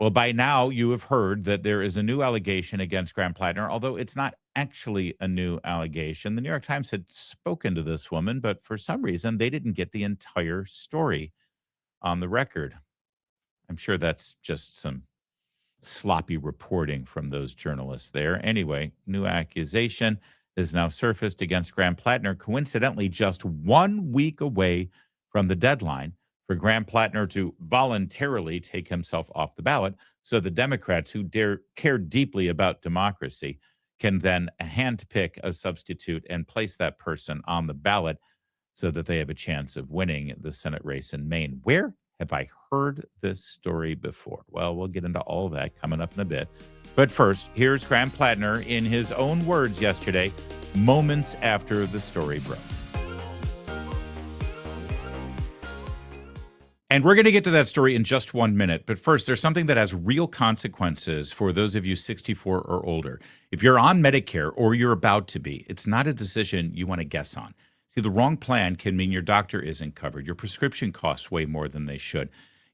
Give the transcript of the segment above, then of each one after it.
Well, by now you have heard that there is a new allegation against Graham Platner, although it's not actually a new allegation. The New York Times had spoken to this woman, but for some reason they didn't get the entire story on the record. I'm sure that's just some sloppy reporting from those journalists there. Anyway, new accusation is now surfaced against Graham Platner, coincidentally, just 1 week away from the deadline for Graham Platner to voluntarily take himself off the ballot. So the Democrats who care deeply about democracy can then handpick a substitute and place that person on the ballot so that they have a chance of winning the Senate race in Maine. Where have I heard this story before? Well, we'll get into all of that coming up in a bit. But first, here's Graham Platner in his own words yesterday, moments after the story broke. And we're going to get to that story in just 1 minute. But first, there's something that has real consequences for those of you 64 or older. If you're on Medicare or you're about to be, it's not a decision you want to guess on. See, the wrong plan can mean your doctor isn't covered. Your prescription costs way more than they should.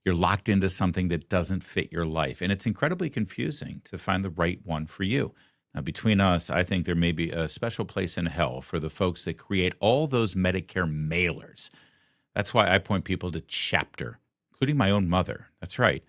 You're locked into something that doesn't fit your life. And it's incredibly confusing to find the right one for you. Now, between us, I think there may be a special place in hell for the folks that create all those Medicare mailers. That's why I point people to Chapter, including my own mother. That's right.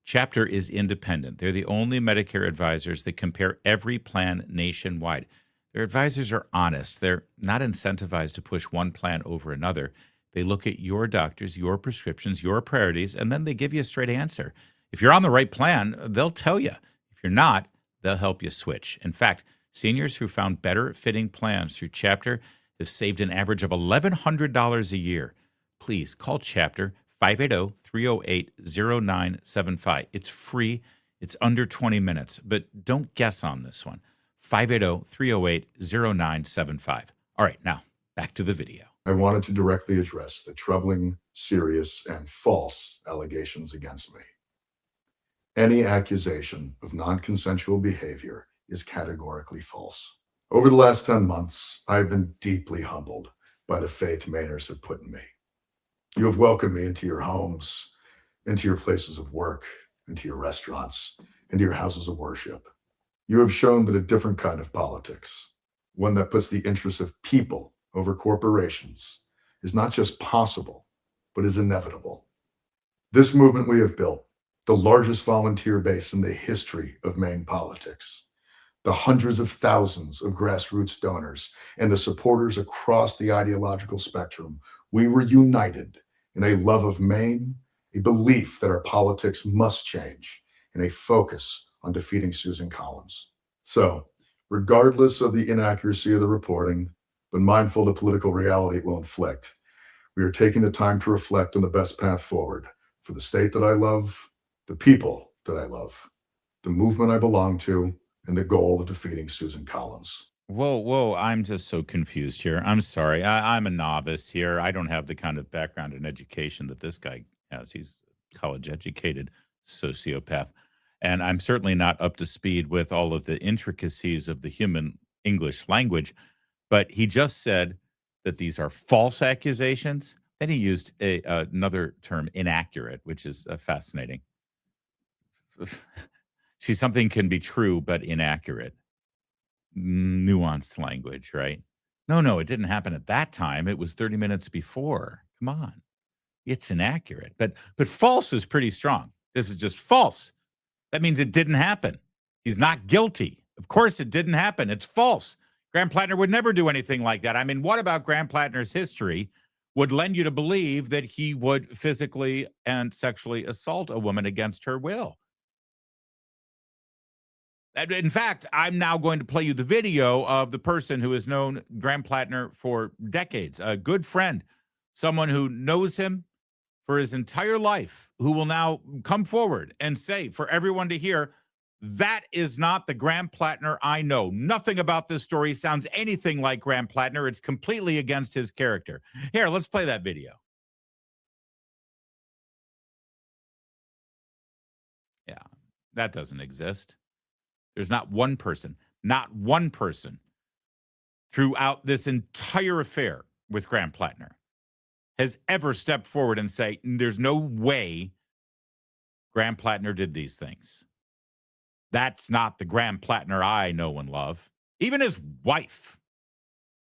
Chapter is independent. They're the only Medicare advisors that compare every plan nationwide. Their advisors are honest. They're not incentivized to push one plan over another. They look at your doctors, your prescriptions, your priorities, and then they give you a straight answer. If you're on the right plan, they'll tell you. If you're not, they'll help you switch. In fact, seniors who found better fitting plans through Chapter have saved an average of $1,100 a year. Please call Chapter 580-308-0975. It's free. It's under 20 minutes, but don't guess on this one. 580-308-0975. All right, now back to the video. I wanted to directly address the troubling, serious, and false allegations against me. Any accusation of non-consensual behavior is categorically false. Over the last 10 months, I have been deeply humbled by the faith Mainers have put in me. You have welcomed me into your homes, into your places of work, into your restaurants, into your houses of worship. You have shown that a different kind of politics, one that puts the interests of people over corporations, is not just possible, but is inevitable. This movement we have built, the largest volunteer base in the history of Maine politics, the hundreds of thousands of grassroots donors, and the supporters across the ideological spectrum, we were united in a love of Maine, a belief that our politics must change, and a focus on defeating Susan Collins. So, regardless of the inaccuracy of the reporting, but mindful of the political reality it will inflict, we are taking the time to reflect on the best path forward for the state that I love, the people that I love, the movement I belong to, and the goal of defeating Susan Collins. Whoa, I'm just so confused here. I'm sorry. I'm a novice here. I don't have the kind of background and education that this guy has. He's a college-educated sociopath. And I'm certainly not up to speed with all of the intricacies of the human English language. But he just said that these are false accusations. Then he used another term, inaccurate, which is fascinating. See, something can be true but inaccurate. Nuanced language, right? No, it didn't happen at that time. It was 30 minutes before. Come on. It's inaccurate. But false is pretty strong. This is just false. That means it didn't happen. He's not guilty. Of course it didn't happen. It's false. Graham Platner would never do anything like that. I mean, what about Graham Platner's history would lend you to believe that he would physically and sexually assault a woman against her will? In fact, I'm now going to play you the video of the person who has known Graham Platner for decades, a good friend, someone who knows him for his entire life, who will now come forward and say for everyone to hear, that is not the Graham Platner I know. Nothing about this story sounds anything like Graham Platner. It's completely against his character. Here, let's play that video. Yeah, that doesn't exist. There's not one person throughout this entire affair with Graham Platner has ever stepped forward and say, there's no way Graham Platner did these things. That's not the Graham Platner I know and love. Even his wife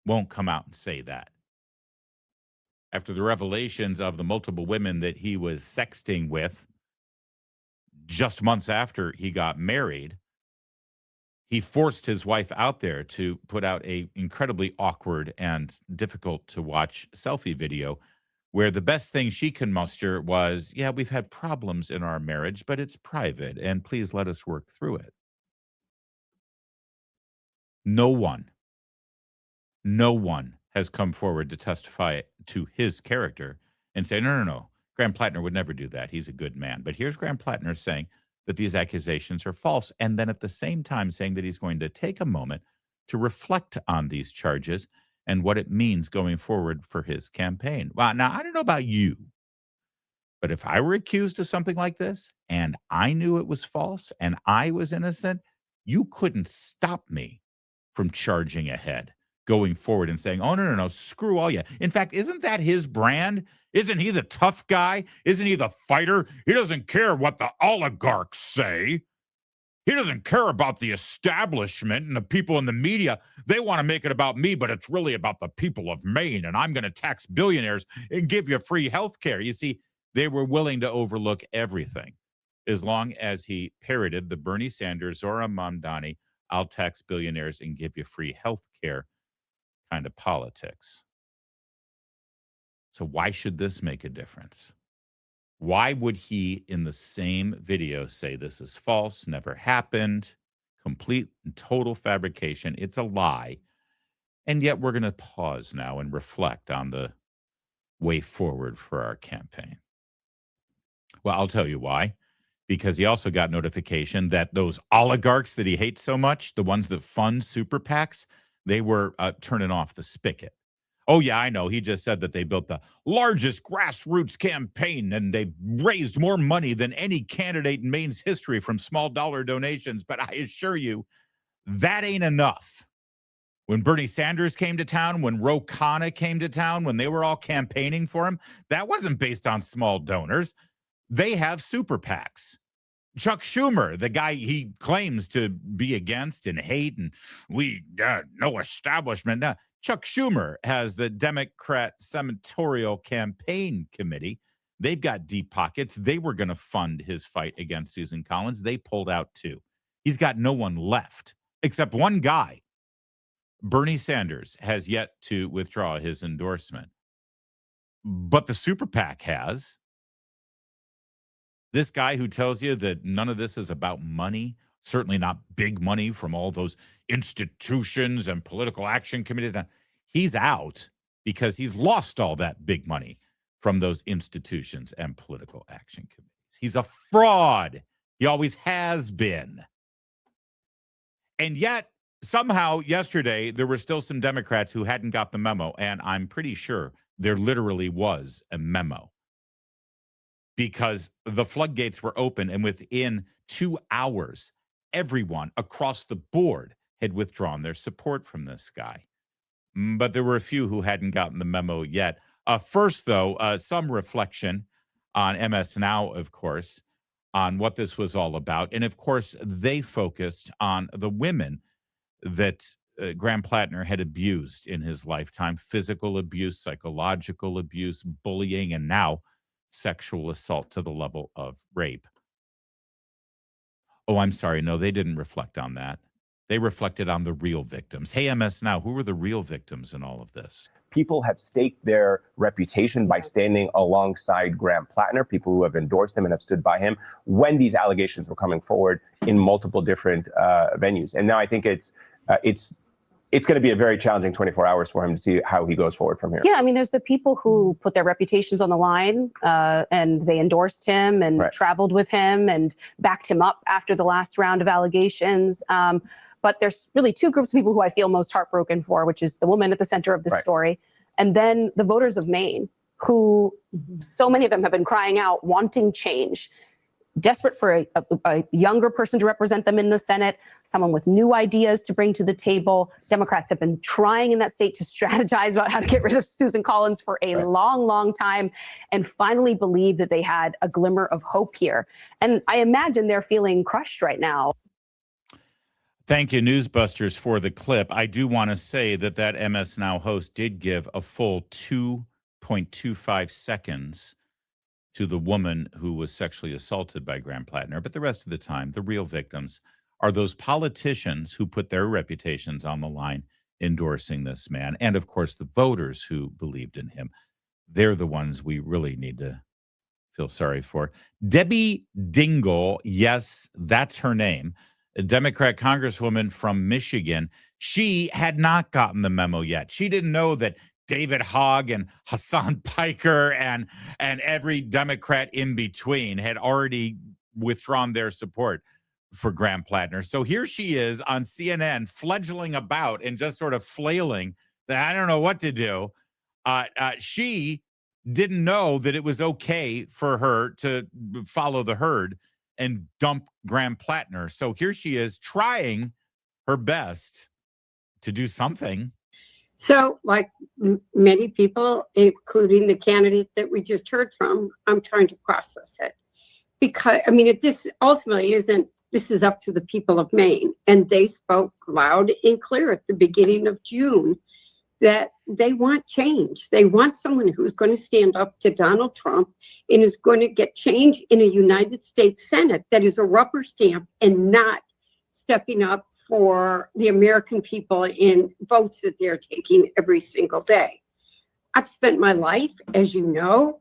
won't come out and say that. After the revelations of the multiple women that he was sexting with just months after he got married, he forced his wife out there to put out a incredibly awkward and difficult to watch selfie video where the best thing she can muster was, yeah, we've had problems in our marriage, but it's private, and please let us work through it. No one has come forward to testify to his character and say, no. Graham Platner would never do that. He's a good man. But here's Graham Platner saying that these accusations are false, and then at the same time saying that he's going to take a moment to reflect on these charges and what it means going forward for his campaign. Well, now, I don't know about you, but if I were accused of something like this and I knew it was false and I was innocent, you couldn't stop me from charging ahead, going forward and saying, oh, no, screw all you. In fact, isn't that his brand? Isn't he the tough guy? Isn't he the fighter? He doesn't care what the oligarchs say. He doesn't care about the establishment and the people in the media. They want to make it about me, but it's really about the people of Maine, and I'm going to tax billionaires and give you free health care. You see, they were willing to overlook everything as long as he parroted the Bernie Sanders, Zora Mamdani, I'll tax billionaires and give you free health care kind of politics. So why should this make a difference? Why would he, in the same video, say this is false, never happened, complete and total fabrication, it's a lie, and yet we're going to pause now and reflect on the way forward for our campaign? Well, I'll tell you why. Because he also got notification that those oligarchs that he hates so much, the ones that fund super PACs, they were turning off the spigot. Oh, yeah, I know. He just said that they built the largest grassroots campaign and they raised more money than any candidate in Maine's history from small dollar donations. But I assure you, that ain't enough. When Bernie Sanders came to town, when Ro Khanna came to town, when they were all campaigning for him, that wasn't based on small donors. They have super PACs. Chuck Schumer, the guy he claims to be against and hate, and no establishment. Now, Chuck Schumer has the Democrat Senatorial Campaign Committee. They've got deep pockets. They were going to fund his fight against Susan Collins. They pulled out too. He's got no one left except one guy. Bernie Sanders has yet to withdraw his endorsement, but the super PAC has. This guy who tells you that none of this is about money, certainly not big money from all those institutions and political action committees, he's out because he's lost all that big money from those institutions and political action committees. He's a fraud. He always has been. And yet, somehow yesterday, there were still some Democrats who hadn't got the memo, and I'm pretty sure there literally was a memo. Because the floodgates were open, and within 2 hours, everyone across the board had withdrawn their support from this guy. But there were a few who hadn't gotten the memo yet. First, though, some reflection on MS Now, of course, on what this was all about. And, of course, they focused on the women that Graham Platner had abused in his lifetime: physical abuse, psychological abuse, bullying, and now sexual assault to the level of rape. Oh, I'm sorry. No, they didn't reflect on that. They reflected on the real victims. Hey, MS Now, who were the real victims in all of this? People have staked their reputation by standing alongside Graham Platner, people who have endorsed him and have stood by him when these allegations were coming forward in multiple different venues. And now I think it's going to be a very challenging 24 hours for him to see how he goes forward from here. Yeah, I mean, there's the people who put their reputations on the line and they endorsed him and traveled with him and backed him up after the last round of allegations. But there's really two groups of people who I feel most heartbroken for, which is the woman at the center of this story, and then the voters of Maine, who so many of them have been crying out, wanting change. desperate for a younger person to represent them in the Senate, someone with new ideas to bring to the table. Democrats have been trying in that state to strategize about how to get rid of Susan Collins for a long, long time, and finally believe that they had a glimmer of hope here. And I imagine they're feeling crushed right now. Thank you, Newsbusters, for the clip. I do want to say that MS Now host did give a full 2.25 seconds to the woman who was sexually assaulted by Graham Platner. But the rest of the time, the real victims are those politicians who put their reputations on the line endorsing this man. And, of course, the voters who believed in him. They're the ones we really need to feel sorry for. Debbie Dingell, yes, that's her name, a Democrat congresswoman from Michigan. She had not gotten the memo yet. She didn't know that David Hogg and Hassan Piker and every Democrat in between had already withdrawn their support for Graham Platner. So here she is on CNN fledgling about and just sort of flailing that I don't know what to do. She didn't know that it was okay for her to follow the herd and dump Graham Platner. So here she is trying her best to do something. So, like many people, including the candidate that we just heard from, I'm trying to process it. Because, I mean, this ultimately isn't, this is up to the people of Maine. And they spoke loud and clear at the beginning of June that they want change. They want someone who's going to stand up to Donald Trump and is going to get change in a United States Senate that is a rubber stamp and not stepping up for the American people in votes that they're taking every single day. I've spent my life, as you know,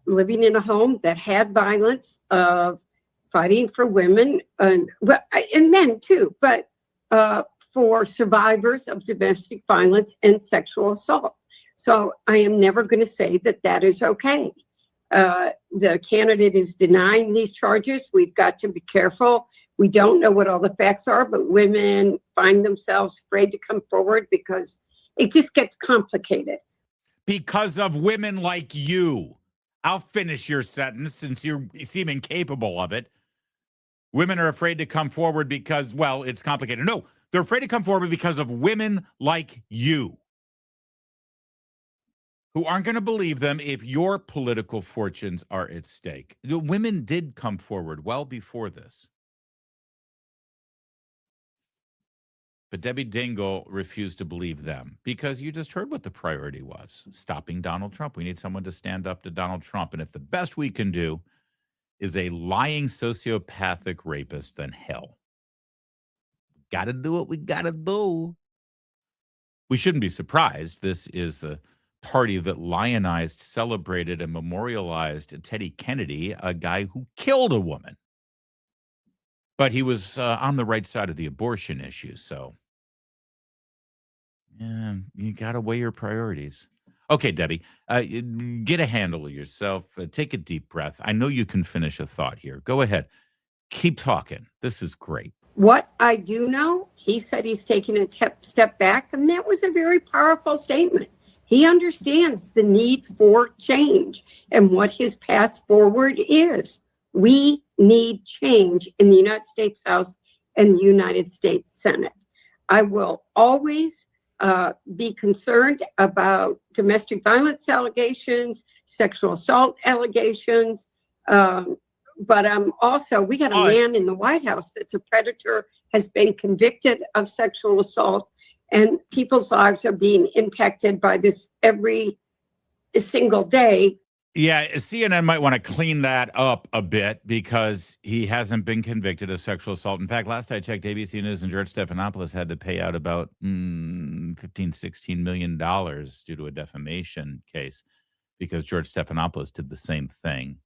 living in a home that had violence, fighting for women and men too, but for survivors of domestic violence and sexual assault. So I am never going to say that that is okay. The candidate is denying these charges. We've got to be careful. We don't know what all the facts are, but women find themselves afraid to come forward because it just gets complicated. Because of women like you. I'll finish your sentence since you seem incapable of it. Women are afraid to come forward because, well, it's complicated. No, they're afraid to come forward because of women like you, who aren't going to believe them if your political fortunes are at stake. The women did come forward well before this. But Debbie Dingell refused to believe them because you just heard what the priority was, stopping Donald Trump. We need someone to stand up to Donald Trump. And if the best we can do is a lying sociopathic rapist, then hell. Got to do what we got to do. We shouldn't be surprised. This is the party that lionized, celebrated, and memorialized Teddy Kennedy, a guy who killed a woman. But he was on the right side of the abortion issue, so yeah, you got to weigh your priorities. Okay, Debbie, get a handle of yourself. Take a deep breath. I know you can finish a thought here. Go ahead. Keep talking. This is great. What I do know, he said he's taking a step back, and that was a very powerful statement. He understands the need for change and what his path forward is. We need change in the United States House and the United States Senate. I will always be concerned about domestic violence allegations, sexual assault allegations. But I'm also, we got a man in the White House that's a predator, has been convicted of sexual assault, and people's lives are being impacted by this every single day. Yeah, CNN might want to clean that up a bit because he hasn't been convicted of sexual assault. In fact, last I checked, ABC News and George Stephanopoulos had to pay out about $16 million due to a defamation case because George Stephanopoulos did the same thing.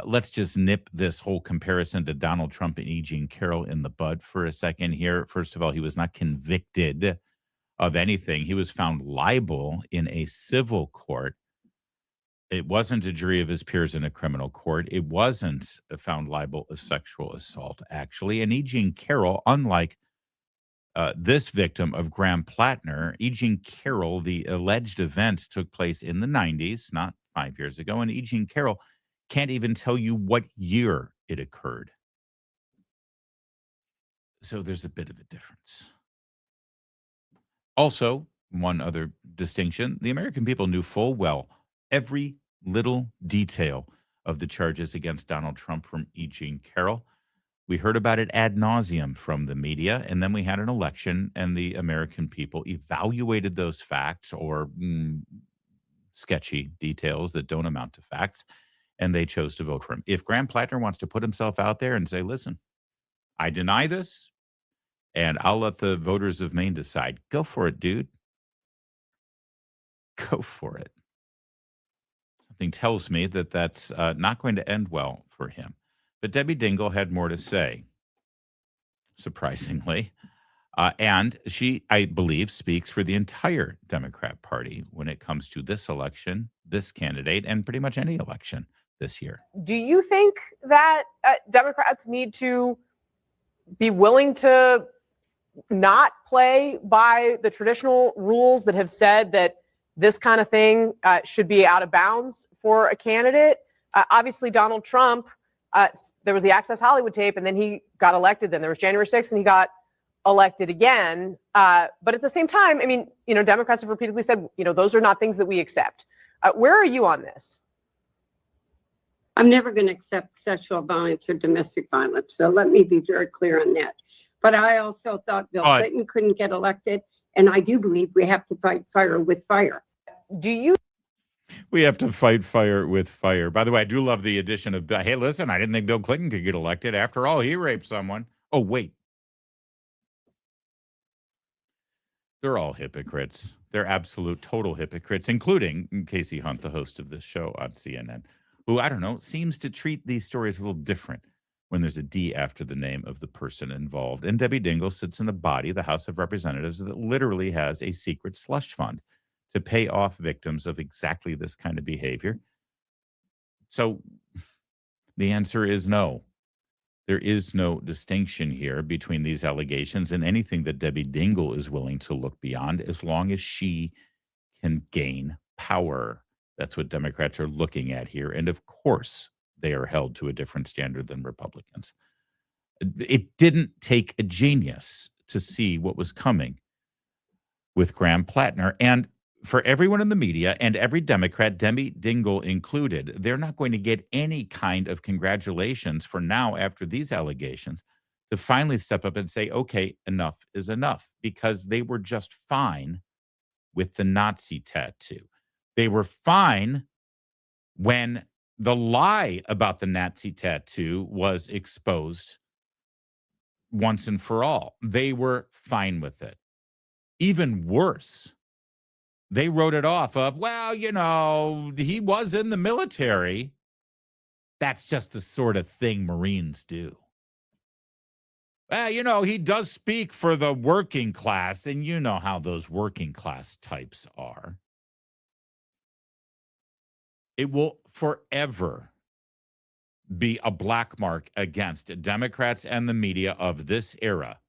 Let's just nip this whole comparison to Donald Trump and E. Jean Carroll in the bud for a second here. First of all, he was not convicted of anything. He was found liable in a civil court. It wasn't a jury of his peers in a criminal court. It wasn't found liable of sexual assault, actually. And E. Jean Carroll, unlike this victim of Graham Platner, E. Jean Carroll, the alleged event took place in the 90s, not 5 years ago. And E. Jean Carroll can't even tell you what year it occurred. So there's a bit of a difference. Also, one other distinction, the American people knew full well every little detail of the charges against Donald Trump from E. Jean Carroll. We heard about it ad nauseum from the media, and then we had an election, and the American people evaluated those facts or sketchy details that don't amount to facts, and they chose to vote for him. If Graham Platner wants to put himself out there and say, listen, I deny this, and I'll let the voters of Maine decide, go for it, dude. Go for it. Something tells me that that's not going to end well for him. But Debbie Dingell had more to say, surprisingly. And she, I believe, speaks for the entire Democrat Party when it comes to this election, this candidate, and pretty much any election this year. Do you think that Democrats need to be willing to not play by the traditional rules that have said that this kind of thing should be out of bounds for a candidate? Obviously, Donald Trump, there was the Access Hollywood tape, and then he got elected. Then there was January 6th, and he got elected again. But at the same time, I mean, Democrats have repeatedly said, those are not things that we accept. Where are you on this? I'm never going to accept sexual violence or domestic violence. So let me be very clear on that. But I also thought Bill Clinton couldn't get elected. And I do believe we have to fight fire with fire. We have to fight fire with fire. By the way, I do love the addition of, hey, listen, I didn't think Bill Clinton could get elected. After all, he raped someone. Oh, wait. They're all hypocrites. They're absolute total hypocrites, including Casey Hunt, the host of this show on CNN, who, I don't know, seems to treat these stories a little different when there's a D after the name of the person involved. And Debbie Dingell sits in a body, the House of Representatives, that literally has a secret slush fund to pay off victims of exactly this kind of behavior. So the answer is no. There is no distinction here between these allegations and anything that Debbie Dingell is willing to look beyond, as long as she can gain power. That's what Democrats are looking at here. And of course, they are held to a different standard than Republicans. It didn't take a genius to see what was coming with Graham Platner. And for everyone in the media and every Democrat, Debbie Dingell included, they're not going to get any kind of congratulations for now, after these allegations, to finally step up and say, okay, enough is enough, because they were just fine with the Nazi tattoo. They were fine when the lie about the Nazi tattoo was exposed once and for all. They were fine with it. Even worse, they wrote it off of, well, he was in the military. That's just the sort of thing Marines do. Well, he does speak for the working class, and you know how those working class types are. It will forever be a black mark against Democrats and the media of this era,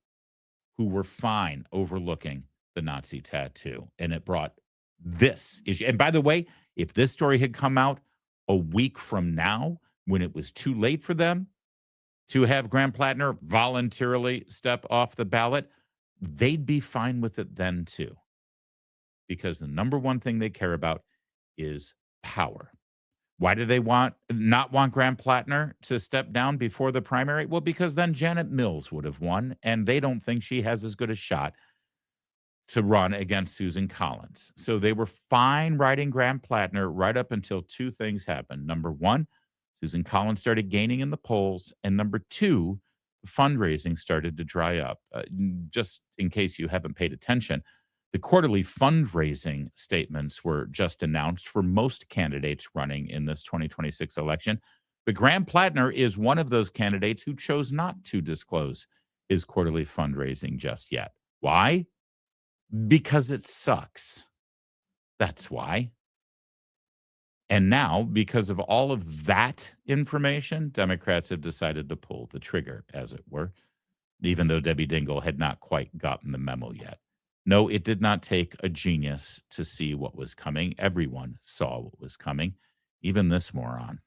who were fine overlooking the Nazi tattoo. And it brought this issue. And by the way, if this story had come out a week from now, when it was too late for them to have Graham Platner voluntarily step off the ballot, they'd be fine with it then too. Because the number one thing they care about is power. Why do they not want Graham Platner to step down before the primary? Well, because then Janet Mills would have won, and they don't think she has as good a shot to run against Susan Collins. So they were fine writing Graham Platner right up until two things happened. Number one, Susan Collins started gaining in the polls. And number two, fundraising started to dry up. Just in case you haven't paid attention, the quarterly fundraising statements were just announced for most candidates running in this 2026 election. But Graham Platner is one of those candidates who chose not to disclose his quarterly fundraising just yet. Why? Because it sucks. That's why. And now, because of all of that information, Democrats have decided to pull the trigger, as it were, even though Debbie Dingell had not quite gotten the memo yet. No, it did not take a genius to see what was coming. Everyone saw what was coming, even this moron.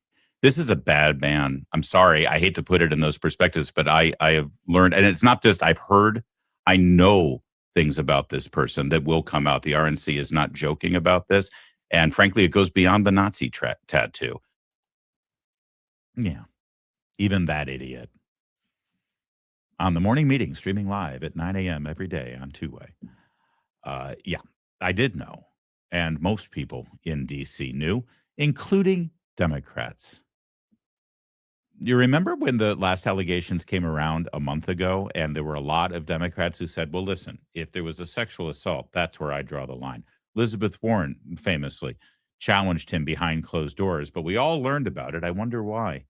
This is a bad man. I'm sorry. I hate to put it in those perspectives, but I have learned, and it's not just I've heard, I know things about this person that will come out. The RNC is not joking about this. And frankly, it goes beyond the Nazi tattoo. Yeah. Even that idiot. On the morning meeting, streaming live at 9 a.m. every day on Two-Way. Yeah, I did know. And most people in D.C. knew, including Democrats. You remember when the last allegations came around a month ago, and there were a lot of Democrats who said, well, listen, if there was a sexual assault, that's where I draw the line. Elizabeth Warren famously challenged him behind closed doors, but we all learned about it. I wonder why.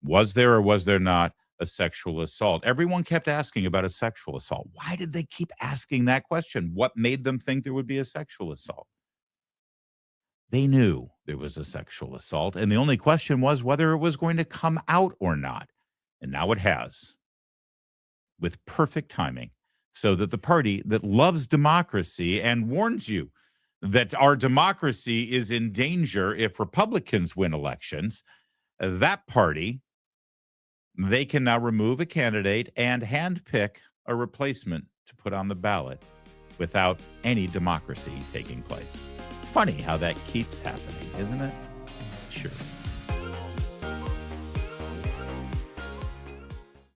Was there or was there not a sexual assault? Everyone kept asking about a sexual assault. Why did they keep asking that question? What made them think there would be a sexual assault? They knew there was a sexual assault, and the only question was whether it was going to come out or not. And now it has, with perfect timing, so that the party that loves democracy and warns you that our democracy is in danger if Republicans win elections, that party, they can now remove a candidate and handpick a replacement to put on the ballot without any democracy taking place. Funny how that keeps happening, isn't it? Sure is.